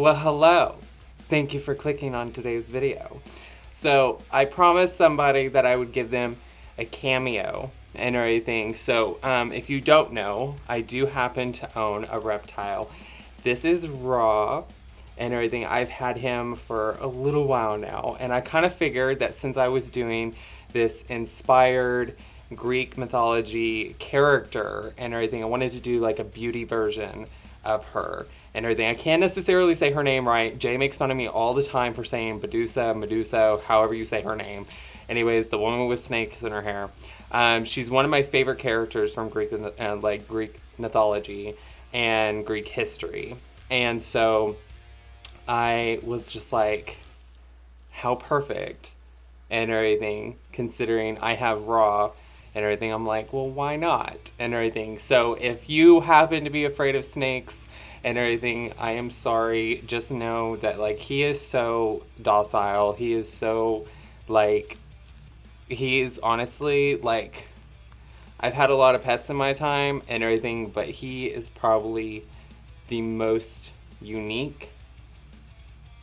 Well, hello. Thank you for clicking on today's video. So, I promised somebody that I would give them a cameo and everything. So, if you don't know, I do happen to own a reptile. This is Raw and everything. I've had him for a little while now, and I kind of figured that since I was doing this inspired Greek mythology character and everything, I wanted to do like a beauty version of her and everything. I can't necessarily say her name right. Jay makes fun of me all the time for saying Medusa, however you say her name. Anyways, the woman with snakes in her hair. She's one of my favorite characters from Greek mythology and Greek history. And so I was just like, how perfect and everything, considering I have Raw and everything. I'm like, well, why not? And everything. So if you happen to be afraid of snakes and everything, I am sorry. Just know that, like, he is so docile. He is so, like, he is honestly, like, I've had a lot of pets in my time and everything, but he is probably the most unique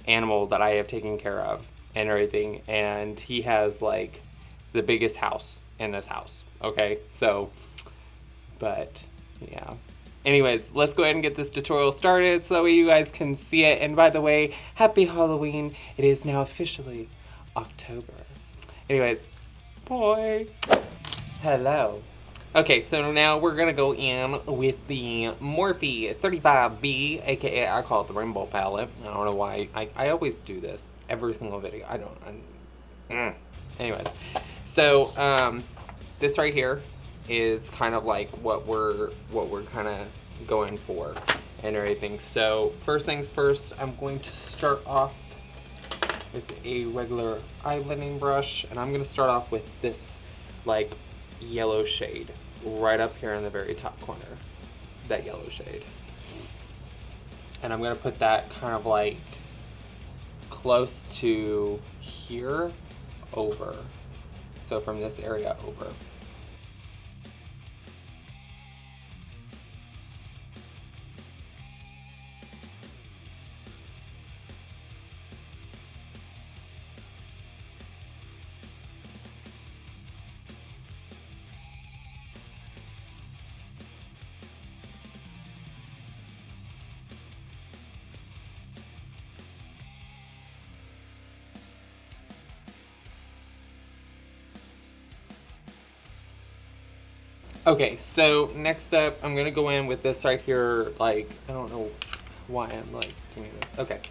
animal that I have taken care of and everything. And he has, like, the biggest house in this house. Okay, so, but yeah. Anyways, let's go ahead and get this tutorial started so that way you guys can see it. And by the way, happy Halloween. It is now officially October. Anyways, boy. Hello. Okay, so now we're going to go in with the Morphe 35B, aka I call it the Rainbow Palette. I don't know why. I always do this every single video. Anyways, so this right here is kind of like what we're kind of going for and everything. So first things first, I'm going to start off with a regular eye blending brush, and I'm going to start off with this like yellow shade right up here in the very top corner, that yellow shade. And I'm going to put that kind of like close to here over. So from this area over. Okay, so next up, I'm gonna go in with this right here, like, I don't know why I'm, like, doing this. Okay.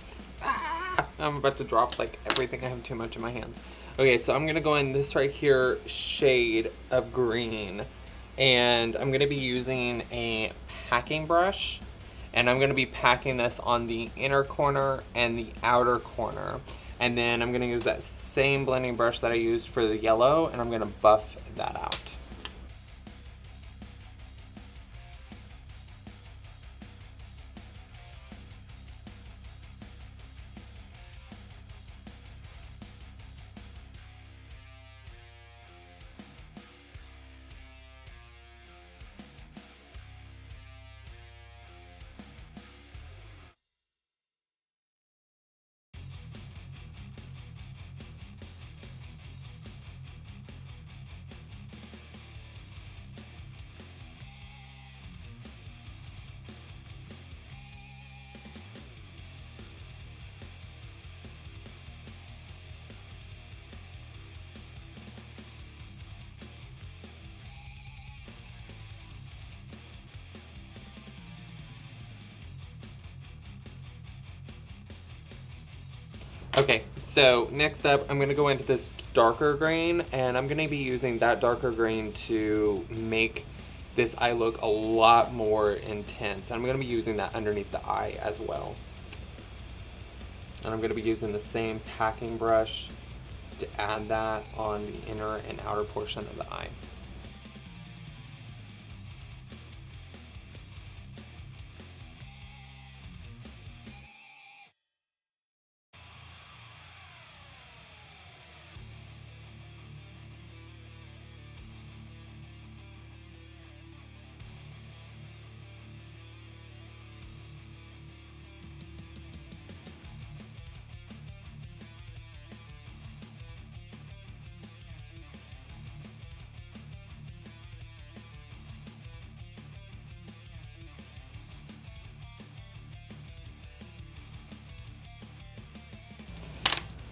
I'm about to drop, like, everything. I have too much in my hands. Okay, so I'm gonna go in this right here shade of green, and I'm gonna be using a packing brush, and I'm gonna be packing this on the inner corner and the outer corner. And then I'm gonna use that same blending brush that I used for the yellow, and I'm gonna buff that out. Okay, so next up, I'm going to go into this darker green, and I'm going to be using that darker green to make this eye look a lot more intense. And I'm going to be using that underneath the eye as well. And I'm going to be using the same packing brush to add that on the inner and outer portion of the eye.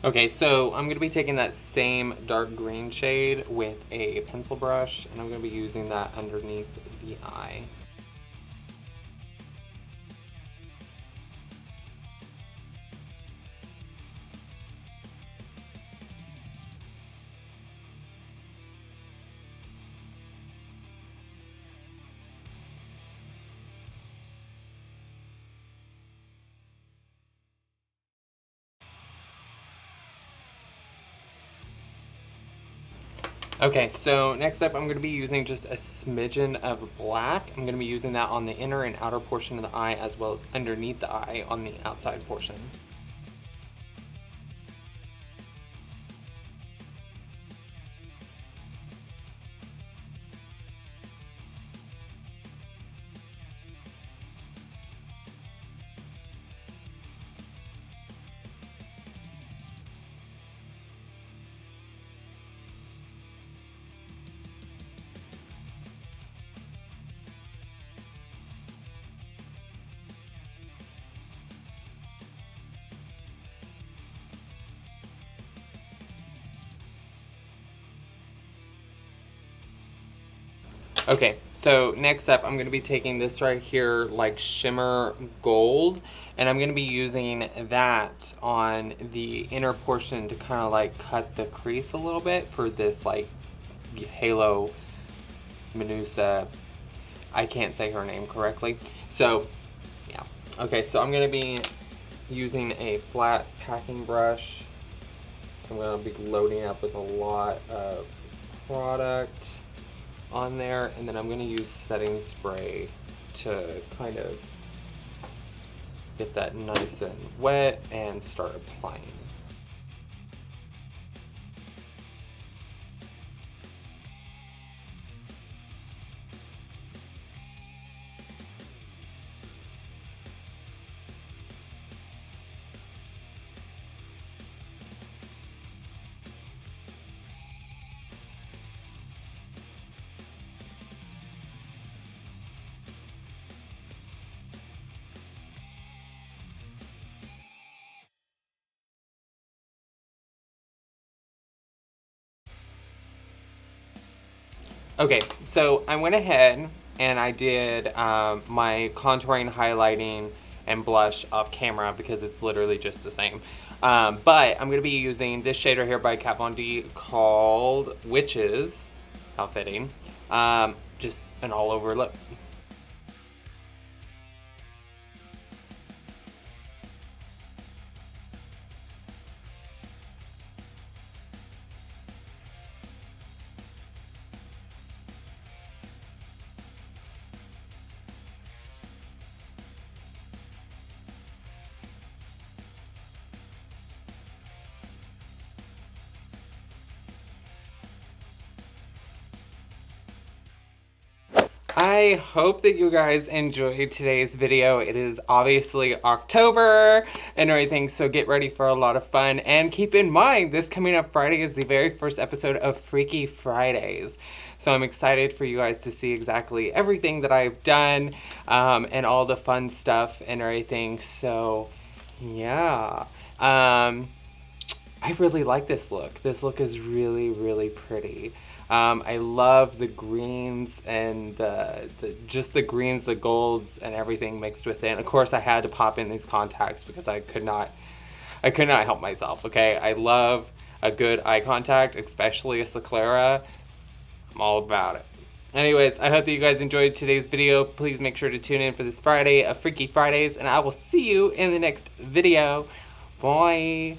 Okay, so I'm going to be taking that same dark green shade with a pencil brush, and I'm going to be using that underneath the eye. Okay, so next up I'm going to be using just a smidgen of black. I'm going to be using that on the inner and outer portion of the eye, as well as underneath the eye on the outside portion. Okay, so next up I'm going to be taking this right here, like shimmer gold, and I'm going to be using that on the inner portion to kind of like cut the crease a little bit for this like halo Medusa. I can't say her name correctly. So, yeah. Okay, so I'm going to be using a flat packing brush. I'm going to be loading up with a lot of product on there, and then I'm going to use setting spray to kind of get that nice and wet and start applying. Okay, so I went ahead and I did my contouring, highlighting, and blush off camera because it's literally just the same. But I'm going to be using this shade right here by Kat Von D called Witches. How fitting. Just an all over lip. I hope that you guys enjoyed today's video. It is obviously October and everything, so get ready for a lot of fun. And keep in mind, this coming up Friday is the very first episode of Freaky Fridays. So I'm excited for you guys to see exactly everything that I've done and all the fun stuff and everything. So, yeah. I really like this look. This look is really, really pretty. I love the greens and just the greens, the golds, and everything mixed within. Of course, I had to pop in these contacts because I could not help myself. Okay, I love a good eye contact, especially a sclera. I'm all about it. Anyways, I hope that you guys enjoyed today's video. Please make sure to tune in for this Friday of Freaky Fridays, and I will see you in the next video. Bye.